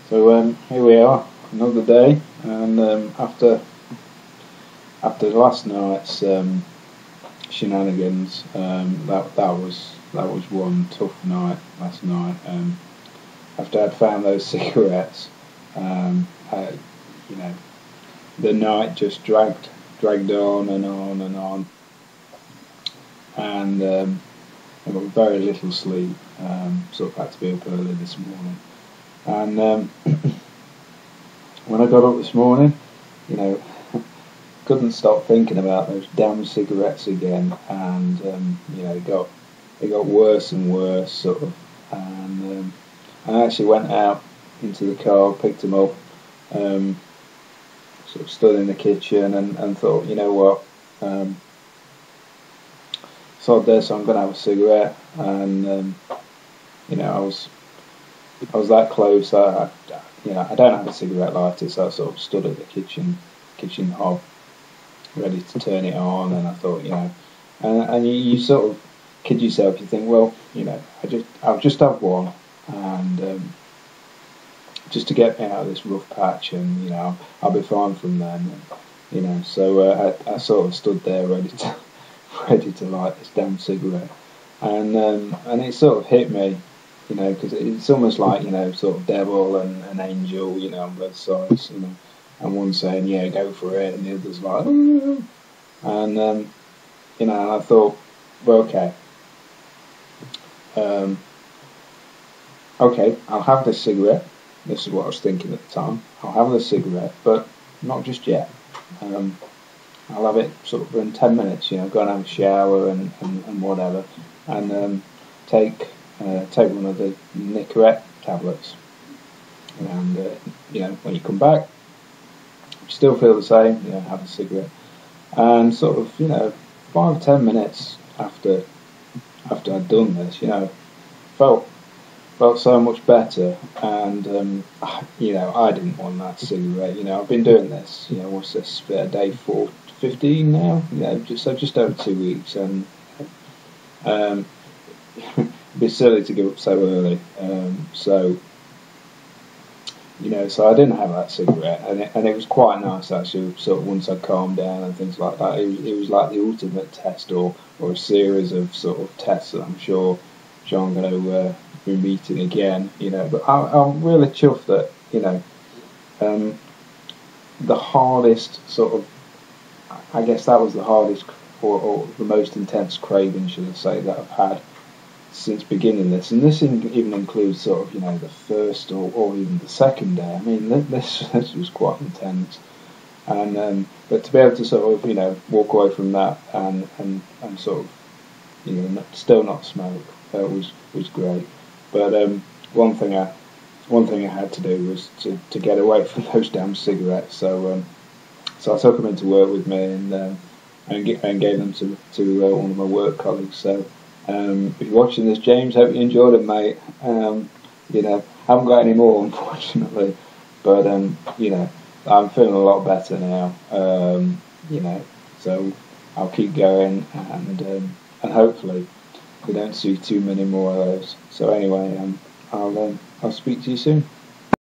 So here we are, another day, and after last night's shenanigans, that was one tough night last night. After I'd found those cigarettes, you know, the night just dragged on and on and on, and I got very little sleep. Sort of had to be up early this morning. And when I got up this morning, couldn't stop thinking about those damn cigarettes again, and it got worse and worse, sort of. And I actually went out into the car, picked them up, sort of stood in the kitchen, and thought, you know what, sod this, I'm going to have a cigarette. And I was that close. I don't have a cigarette lighter, so I sort of stood at the kitchen hob, ready to turn it on. And I thought, and you sort of kid yourself. You think, well, I'll just have one, and just to get me out of this rough patch, and I'll be fine from then. So I sort of stood there ready to light this damn cigarette, and it sort of hit me. Because it's almost like, sort of devil and an angel, on both sides, and one saying, yeah, go for it, and the other's like, ooh. And, and I thought, well, okay, I'll have this cigarette. This is what I was thinking at the time. I'll have this cigarette, but not just yet. I'll have it sort of in 10 minutes, go and have a shower and whatever, and take one of the Nicorette tablets, and when you come back, you still feel the same. Have a cigarette, and sort of 5-10 minutes after I'd done this, felt so much better, and I didn't want that cigarette. I've been doing this. What's this? Day 15 now. Just over 2 weeks, and it'd be silly to give up so early. So I didn't have that cigarette, and it was quite nice actually. Sort of once I calmed down and things like that, it was like the ultimate test, or a series of sort of tests that I'm sure I'm going to be meeting again. But I'm really chuffed that the hardest sort of, I guess that was the hardest or the most intense craving, should I say, that I've had since beginning this, and this even includes sort of the first or even the second day. I mean, this was quite intense, and but to be able to sort of walk away from that and sort of still not smoke was great. But one thing I had to do was to get away from those damn cigarettes. So I took them into work with me, and gave them to one of my work colleagues. So. If you're watching this, James, hope you enjoyed it, mate. Haven't got any more, unfortunately, but I'm feeling a lot better now. So I'll keep going, and hopefully we don't see too many more of those. So anyway, I'll speak to you soon.